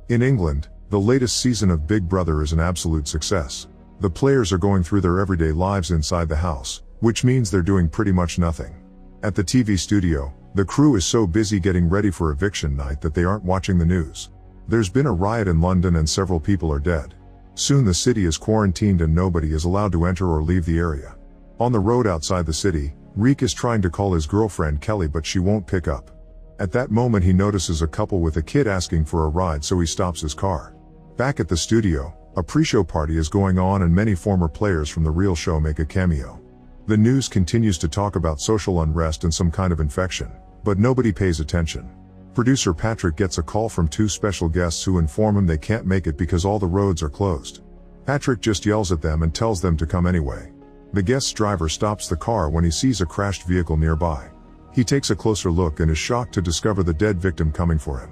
In England, the latest season of Big Brother is an absolute success. The players are going through their everyday lives inside the house, which means they're doing pretty much nothing. At the TV studio, the crew is so busy getting ready for eviction night that they aren't watching the news. There's been a riot in London and several people are dead. Soon the city is quarantined and nobody is allowed to enter or leave the area. On the road outside the city, Reek is trying to call his girlfriend Kelly but she won't pick up. At that moment he notices a couple with a kid asking for a ride, so he stops his car. Back at the studio, a pre-show party is going on and many former players from the real show make a cameo. The news continues to talk about social unrest and some kind of infection, but nobody pays attention. Producer Patrick gets a call from two special guests who inform him they can't make it because all the roads are closed. Patrick just yells at them and tells them to come anyway. The guest's driver stops the car when he sees a crashed vehicle nearby. He takes a closer look and is shocked to discover the dead victim coming for him.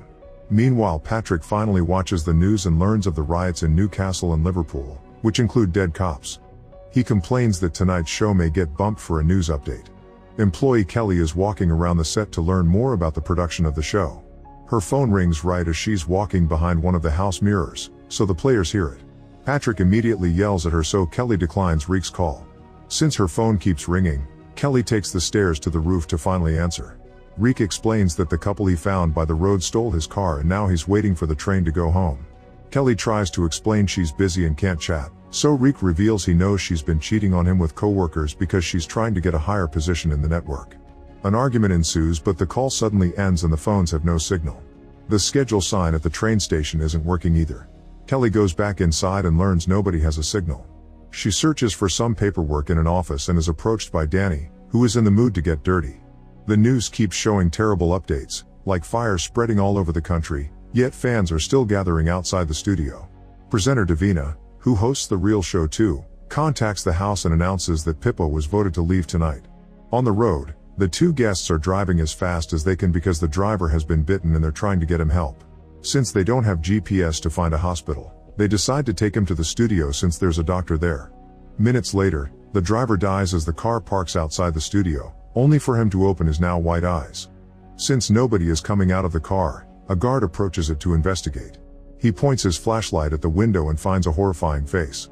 Meanwhile, Patrick finally watches the news and learns of the riots in Newcastle and Liverpool, which include dead cops. He complains that tonight's show may get bumped for a news update. Employee Kelly is walking around the set to learn more about the production of the show. Her phone rings right as she's walking behind one of the house mirrors, so the players hear it. Patrick immediately yells at her, so Kelly declines Reek's call. Since her phone keeps ringing, Kelly takes the stairs to the roof to finally answer. Reek explains that the couple he found by the road stole his car and now he's waiting for the train to go home. Kelly tries to explain she's busy and can't chat, so Reek reveals he knows she's been cheating on him with co-workers because she's trying to get a higher position in the network. An argument ensues, but the call suddenly ends and the phones have no signal. The schedule sign at the train station isn't working either. Kelly goes back inside and learns nobody has a signal. She searches for some paperwork in an office and is approached by Danny, who is in the mood to get dirty. The news keeps showing terrible updates, like fires spreading all over the country, yet fans are still gathering outside the studio. Presenter Davina, who hosts The Real Show 2, contacts the house and announces that Pippa was voted to leave tonight. On the road, the two guests are driving as fast as they can because the driver has been bitten and they're trying to get him help. Since they don't have GPS to find a hospital, they decide to take him to the studio since there's a doctor there. Minutes later, the driver dies as the car parks outside the studio, only for him to open his now white eyes. Since nobody is coming out of the car, a guard approaches it to investigate. He points his flashlight at the window and finds a horrifying face.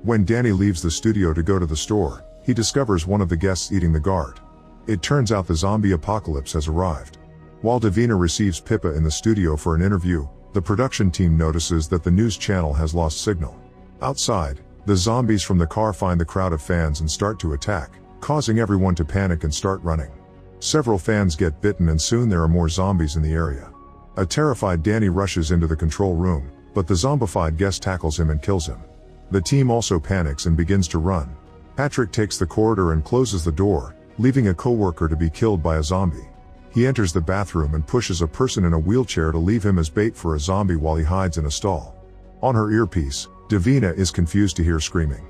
When Danny leaves the studio to go to the store, he discovers one of the guests eating the guard. It turns out the zombie apocalypse has arrived. While Davina receives Pippa in the studio for an interview, the production team notices that the news channel has lost signal. Outside, the zombies from the car find the crowd of fans and start to attack, causing everyone to panic and start running. Several fans get bitten and soon there are more zombies in the area. A terrified Danny rushes into the control room, but the zombified guest tackles him and kills him. The team also panics and begins to run. Patrick takes the corridor and closes the door, leaving a co-worker to be killed by a zombie. He enters the bathroom and pushes a person in a wheelchair to leave him as bait for a zombie while he hides in a stall. On her earpiece, Davina is confused to hear screaming.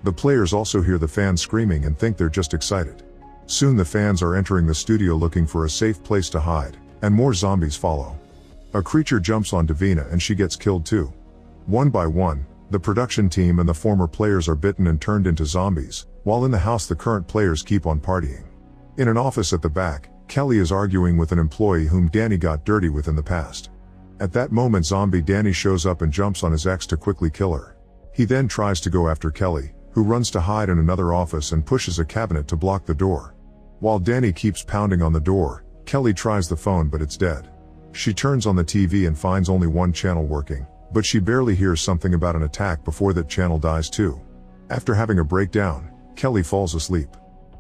The players also hear the fans screaming and think they're just excited. Soon the fans are entering the studio looking for a safe place to hide, and more zombies follow. A creature jumps on Davina and she gets killed too. One by one, the production team and the former players are bitten and turned into zombies, while in the house the current players keep on partying. In an office at the back, Kelly is arguing with an employee whom Danny got dirty with in the past. At that moment zombie Danny shows up and jumps on his ex to quickly kill her. He then tries to go after Kelly, who runs to hide in another office and pushes a cabinet to block the door. While Danny keeps pounding on the door, Kelly tries the phone but it's dead. She turns on the TV and finds only one channel working, but she barely hears something about an attack before that channel dies too. After having a breakdown, Kelly falls asleep.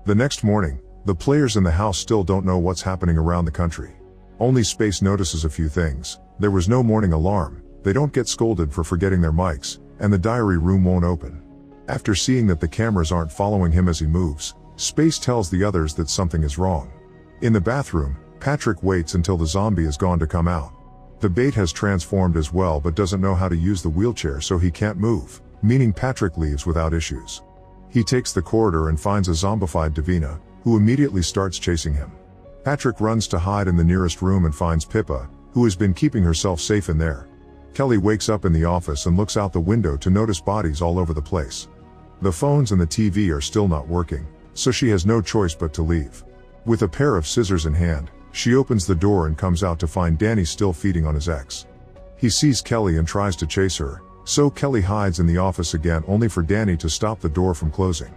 The next morning, the players in the house still don't know what's happening around the country. Only Space notices a few things. There was no morning alarm, they don't get scolded for forgetting their mics, and the diary room won't open. After seeing that the cameras aren't following him as he moves, Space tells the others that something is wrong. In the bathroom, Patrick waits until the zombie is gone to come out. The bait has transformed as well but doesn't know how to use the wheelchair, so he can't move, meaning Patrick leaves without issues. He takes the corridor and finds a zombified Davina, who immediately starts chasing him. Patrick runs to hide in the nearest room and finds Pippa, who has been keeping herself safe in there. Kelly wakes up in the office and looks out the window to notice bodies all over the place. The phones and the TV are still not working, so she has no choice but to leave. With a pair of scissors in hand, she opens the door and comes out to find Danny still feeding on his ex. He sees Kelly and tries to chase her, so Kelly hides in the office again only for Danny to stop the door from closing.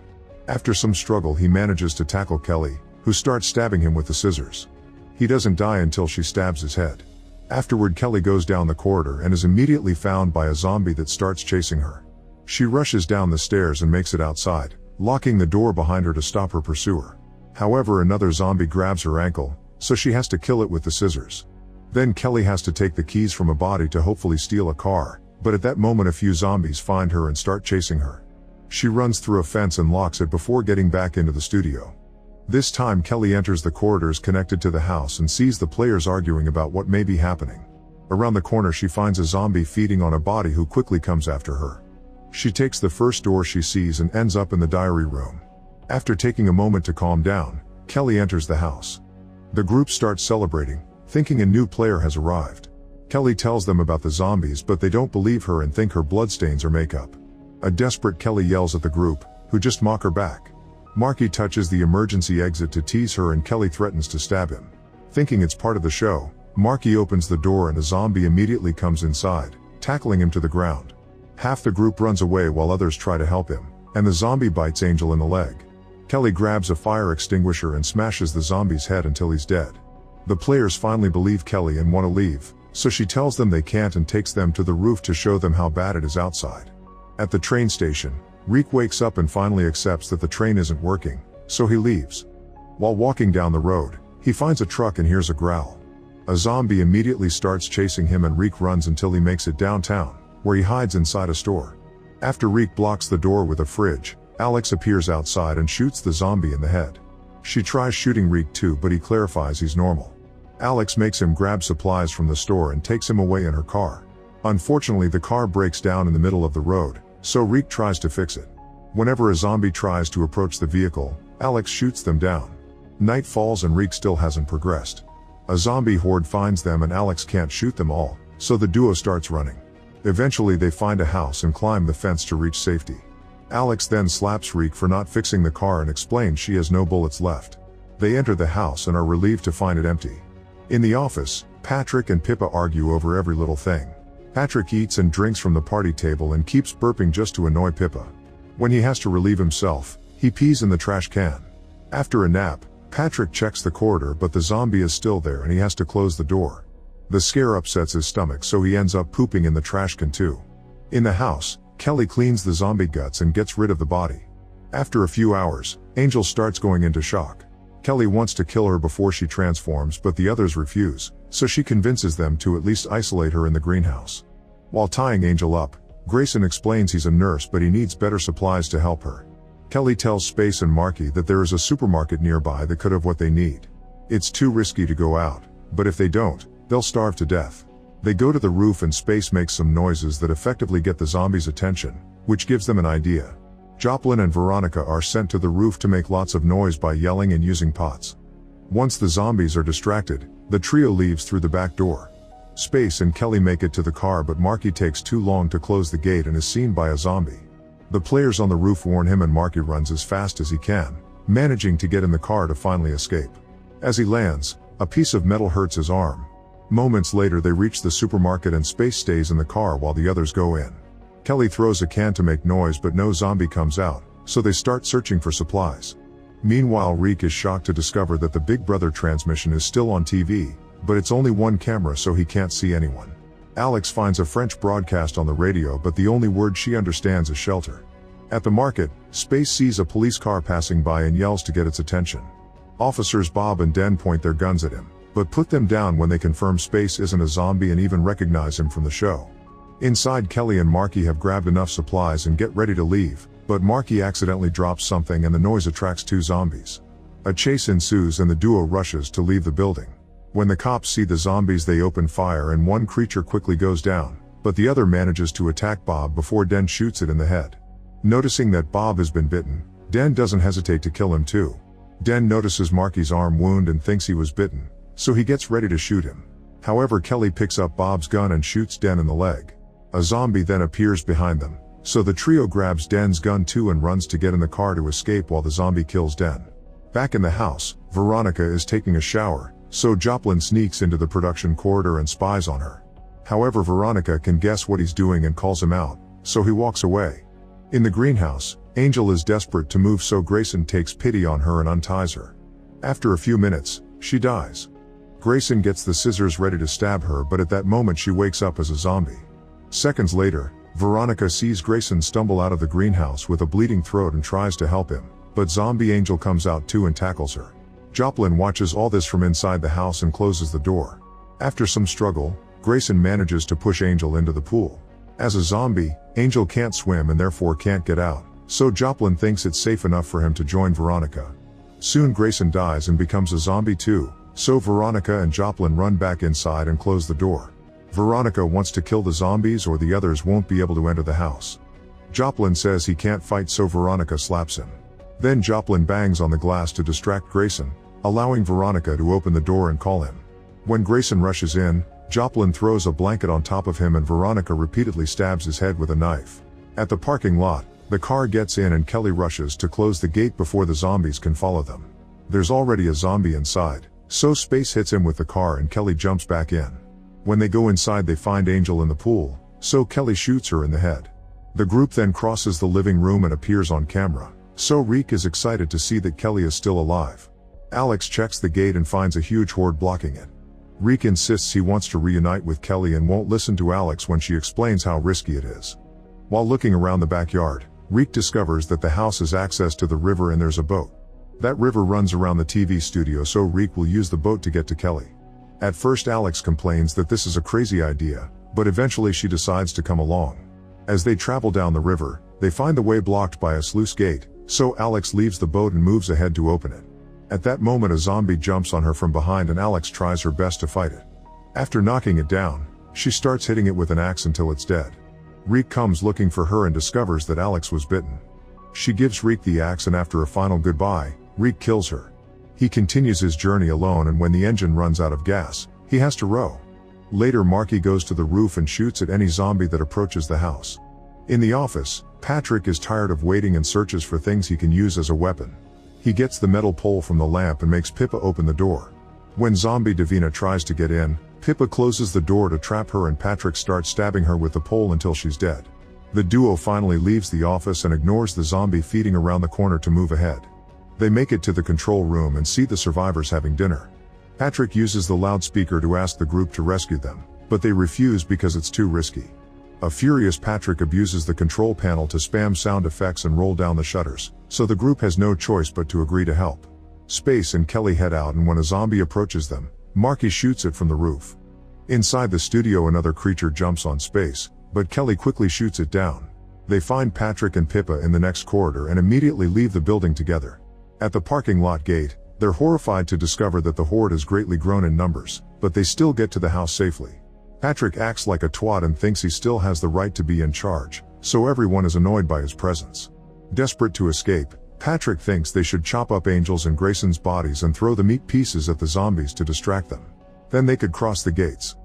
After some struggle he manages to tackle Kelly, who starts stabbing him with the scissors. He doesn't die until she stabs his head. Afterward Kelly goes down the corridor and is immediately found by a zombie that starts chasing her. She rushes down the stairs and makes it outside, locking the door behind her to stop her pursuer. However, another zombie grabs her ankle, so she has to kill it with the scissors. Then Kelly has to take the keys from a body to hopefully steal a car, but at that moment a few zombies find her and start chasing her. She runs through a fence and locks it before getting back into the studio. This time Kelly enters the corridors connected to the house and sees the players arguing about what may be happening. Around the corner she finds a zombie feeding on a body who quickly comes after her. She takes the first door she sees and ends up in the diary room. After taking a moment to calm down, Kelly enters the house. The group starts celebrating, thinking a new player has arrived. Kelly tells them about the zombies but they don't believe her and think her bloodstains are makeup. A desperate Kelly yells at the group, who just mock her back. Marky touches the emergency exit to tease her and Kelly threatens to stab him. Thinking it's part of the show, Marky opens the door and a zombie immediately comes inside, tackling him to the ground. Half the group runs away while others try to help him, and the zombie bites Angel in the leg. Kelly grabs a fire extinguisher and smashes the zombie's head until he's dead. The players finally believe Kelly and want to leave, so she tells them they can't and takes them to the roof to show them how bad it is outside. At the train station, Reek wakes up and finally accepts that the train isn't working, so he leaves. While walking down the road, he finds a truck and hears a growl. A zombie immediately starts chasing him and Reek runs until he makes it downtown, where he hides inside a store. After Reek blocks the door with a fridge, Alex appears outside and shoots the zombie in the head. She tries shooting Reek too but he clarifies he's normal. Alex makes him grab supplies from the store and takes him away in her car. Unfortunately the car breaks down in the middle of the road, so Reek tries to fix it. Whenever a zombie tries to approach the vehicle, Alex shoots them down. Night falls and Reek still hasn't progressed. A zombie horde finds them and Alex can't shoot them all, so the duo starts running. Eventually they find a house and climb the fence to reach safety. Alex then slaps Reek for not fixing the car and explains she has no bullets left. They enter the house and are relieved to find it empty. In the office, Patrick and Pippa argue over every little thing. Patrick eats and drinks from the party table and keeps burping just to annoy Pippa. When he has to relieve himself, he pees in the trash can. After a nap, Patrick checks the corridor but the zombie is still there and he has to close the door. The scare upsets his stomach so he ends up pooping in the trash can too. In the house, Kelly cleans the zombie guts and gets rid of the body. After a few hours, Angel starts going into shock. Kelly wants to kill her before she transforms but the others refuse, so she convinces them to at least isolate her in the greenhouse. While tying Angel up, Grayson explains he's a nurse but he needs better supplies to help her. Kelly tells Space and Marky that there is a supermarket nearby that could have what they need. It's too risky to go out, but if they don't, they'll starve to death. They go to the roof and Space makes some noises that effectively get the zombies' attention, which gives them an idea. Joplin and Veronica are sent to the roof to make lots of noise by yelling and using pots. Once the zombies are distracted, the trio leaves through the back door. Space and Kelly make it to the car but Marky takes too long to close the gate and is seen by a zombie. The players on the roof warn him and Marky runs as fast as he can, managing to get in the car to finally escape. As he lands, a piece of metal hurts his arm. Moments later they reach the supermarket and Space stays in the car while the others go in. Kelly throws a can to make noise but no zombie comes out, so they start searching for supplies. Meanwhile Reek is shocked to discover that the Big Brother transmission is still on TV, but it's only one camera so he can't see anyone. Alex finds a French broadcast on the radio but the only word she understands is shelter. At the market, Space sees a police car passing by and yells to get its attention. Officers Bob and Den point their guns at him, but put them down when they confirm Space isn't a zombie and even recognize him from the show. Inside, Kelly and Marky have grabbed enough supplies and get ready to leave, but Marky accidentally drops something and the noise attracts two zombies. A chase ensues and the duo rushes to leave the building. When the cops see the zombies they open fire and one creature quickly goes down, but the other manages to attack Bob before Den shoots it in the head. Noticing that Bob has been bitten, Den doesn't hesitate to kill him too. Den notices Marky's arm wound and thinks he was bitten, so he gets ready to shoot him. However, Kelly picks up Bob's gun and shoots Den in the leg. A zombie then appears behind them, so the trio grabs Den's gun too and runs to get in the car to escape while the zombie kills Den. Back in the house, Veronica is taking a shower, so Joplin sneaks into the production corridor and spies on her. However, Veronica can guess what he's doing and calls him out, so he walks away. In the greenhouse, Angel is desperate to move, so Grayson takes pity on her and unties her. After a few minutes, she dies. Grayson gets the scissors ready to stab her, but at that moment she wakes up as a zombie. Seconds later, Veronica sees Grayson stumble out of the greenhouse with a bleeding throat and tries to help him, but zombie Angel comes out too and tackles her. Joplin watches all this from inside the house and closes the door. After some struggle, Grayson manages to push Angel into the pool. As a zombie, Angel can't swim and therefore can't get out, so Joplin thinks it's safe enough for him to join Veronica. Soon Grayson dies and becomes a zombie too, so Veronica and Joplin run back inside and close the door. Veronica wants to kill the zombies or the others won't be able to enter the house. Joplin says he can't fight, so Veronica slaps him. Then Joplin bangs on the glass to distract Grayson, allowing Veronica to open the door and call him. When Grayson rushes in, Joplin throws a blanket on top of him and Veronica repeatedly stabs his head with a knife. At the parking lot, the car gets in and Kelly rushes to close the gate before the zombies can follow them. There's already a zombie inside, so Space hits him with the car and Kelly jumps back in. When they go inside, they find Angel in the pool, so Kelly shoots her in the head. The group then crosses the living room and appears on camera, so Reek is excited to see that Kelly is still alive. Alex checks the gate and finds a huge horde blocking it. Reek insists he wants to reunite with Kelly and won't listen to Alex when she explains how risky it is. While looking around the backyard, Reek discovers that the house has access to the river and there's a boat. That river runs around the TV studio, so Reek will use the boat to get to Kelly. At first Alex complains that this is a crazy idea, but eventually she decides to come along. As they travel down the river, they find the way blocked by a sluice gate, so Alex leaves the boat and moves ahead to open it. At that moment a zombie jumps on her from behind and Alex tries her best to fight it. After knocking it down, she starts hitting it with an axe until it's dead. Reek comes looking for her and discovers that Alex was bitten. She gives Reek the axe and after a final goodbye, Reek kills her. He continues his journey alone and when the engine runs out of gas, he has to row. Later Marky goes to the roof and shoots at any zombie that approaches the house. In the office, Patrick is tired of waiting and searches for things he can use as a weapon. He gets the metal pole from the lamp and makes Pippa open the door. When zombie Davina tries to get in, Pippa closes the door to trap her and Patrick starts stabbing her with the pole until she's dead. The duo finally leaves the office and ignores the zombie feeding around the corner to move ahead. They make it to the control room and see the survivors having dinner. Patrick uses the loudspeaker to ask the group to rescue them, but they refuse because it's too risky. A furious Patrick abuses the control panel to spam sound effects and roll down the shutters, so the group has no choice but to agree to help. Space and Kelly head out and when a zombie approaches them, Marky shoots it from the roof. Inside the studio another creature jumps on Space, but Kelly quickly shoots it down. They find Patrick and Pippa in the next corridor and immediately leave the building together. At the parking lot gate, they're horrified to discover that the horde has greatly grown in numbers, but they still get to the house safely. Patrick acts like a twat and thinks he still has the right to be in charge, so everyone is annoyed by his presence. Desperate to escape, Patrick thinks they should chop up Angel's and Grayson's bodies and throw the meat pieces at the zombies to distract them. Then they could cross the gates.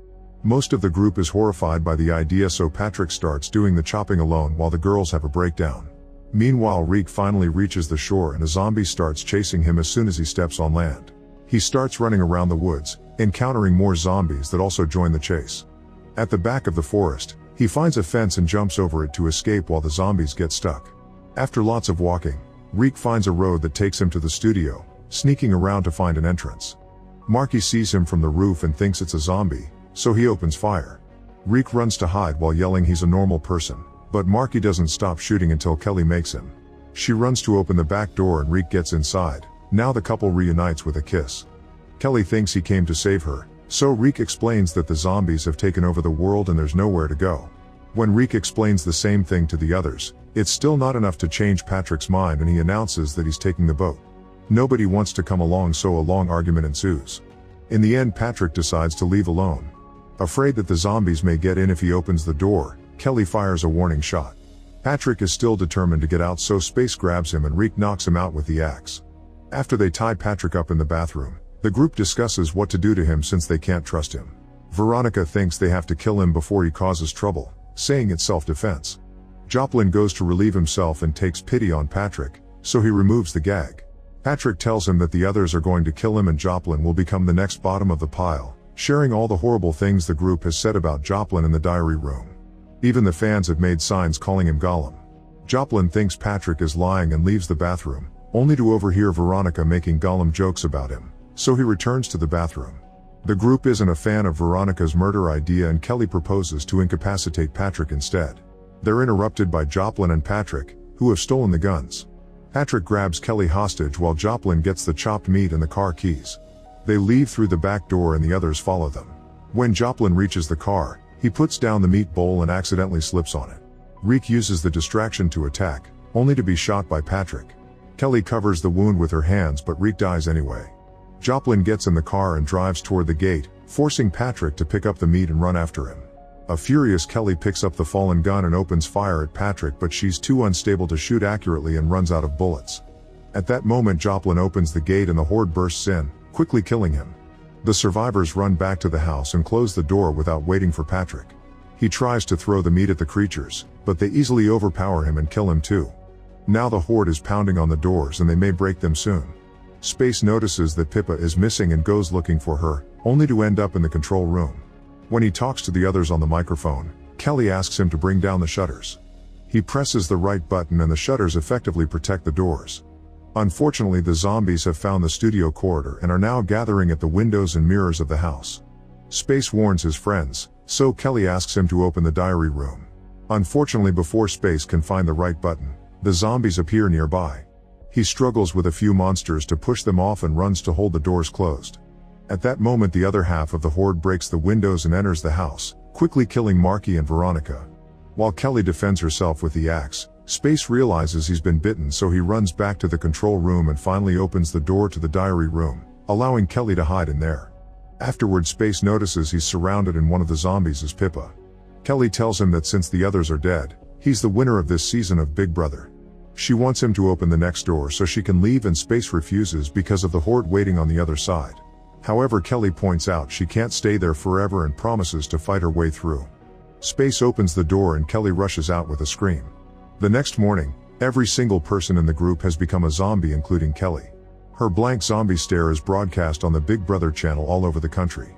Most of the group is horrified by the idea, so Patrick starts doing the chopping alone while the girls have a breakdown. Meanwhile Reek finally reaches the shore and a zombie starts chasing him as soon as he steps on land. He starts running around the woods, encountering more zombies that also join the chase. At the back of the forest, he finds a fence and jumps over it to escape while the zombies get stuck. After lots of walking, Reek finds a road that takes him to the studio, sneaking around to find an entrance. Marky sees him from the roof and thinks it's a zombie, so he opens fire. Reek runs to hide while yelling he's a normal person. But Marky doesn't stop shooting until Kelly makes him. She runs to open the back door and Reek gets inside. Now the couple reunites with a kiss. Kelly thinks he came to save her, so Reek explains that the zombies have taken over the world and there's nowhere to go. When Reek explains the same thing to the others, it's still not enough to change Patrick's mind and he announces that he's taking the boat. Nobody wants to come along, so a long argument ensues. In the end Patrick decides to leave alone. Afraid that the zombies may get in if he opens the door, Kelly fires a warning shot. Patrick is still determined to get out, so Space grabs him and Reek knocks him out with the axe. After they tie Patrick up in the bathroom, the group discusses what to do to him since they can't trust him. Veronica thinks they have to kill him before he causes trouble, saying it's self-defense. Joplin goes to relieve himself and takes pity on Patrick, so he removes the gag. Patrick tells him that the others are going to kill him and Joplin will become the next bottom of the pile. sharing all the horrible things the group has said about Joplin in the diary room. Even the fans have made signs calling him Gollum. Joplin thinks Patrick is lying and leaves the bathroom, only to overhear Veronica making Gollum jokes about him, so he returns to the bathroom. The group isn't a fan of Veronica's murder idea and Kelly proposes to incapacitate Patrick instead. They're interrupted by Joplin and Patrick, who have stolen the guns. Patrick grabs Kelly hostage while Joplin gets the chopped meat and the car keys. They leave through the back door and the others follow them. When Joplin reaches the car, he puts down the meat bowl and accidentally slips on it. Reek uses the distraction to attack, only to be shot by Patrick. Kelly covers the wound with her hands but Reek dies anyway. Joplin gets in the car and drives toward the gate, forcing Patrick to pick up the meat and run after him. A furious Kelly picks up the fallen gun and opens fire at Patrick, but she's too unstable to shoot accurately and runs out of bullets. At that moment Joplin opens the gate and the horde bursts in, quickly killing him. The survivors run back to the house and close the door without waiting for Patrick. He tries to throw the meat at the creatures, but they easily overpower him and kill him too. Now the horde is pounding on the doors and they may break them soon. Space notices that Pippa is missing and goes looking for her, only to end up in the control room. When he talks to the others on the microphone, Kelly asks him to bring down the shutters. He presses the right button and the shutters effectively protect the doors. Unfortunately, the zombies have found the studio corridor and are now gathering at the windows and mirrors of the house. Space warns his friends, so Kelly asks him to open the diary room. Unfortunately, before Space can find the right button, the zombies appear nearby. He struggles with a few monsters to push them off and runs to hold the doors closed. At that moment the other half of the horde breaks the windows and enters the house, quickly killing Marky and Veronica. While Kelly defends herself with the axe, Space realizes he's been bitten, so he runs back to the control room and finally opens the door to the diary room, allowing Kelly to hide in there. Afterward, Space notices he's surrounded and one of the zombies is Pippa. Kelly tells him that since the others are dead, he's the winner of this season of Big Brother. She wants him to open the next door so she can leave, and Space refuses because of the horde waiting on the other side. However, Kelly points out she can't stay there forever and promises to fight her way through. Space opens the door and Kelly rushes out with a scream. The next morning, every single person in the group has become a zombie, including Kelly. Her blank zombie stare is broadcast on the Big Brother channel all over the country.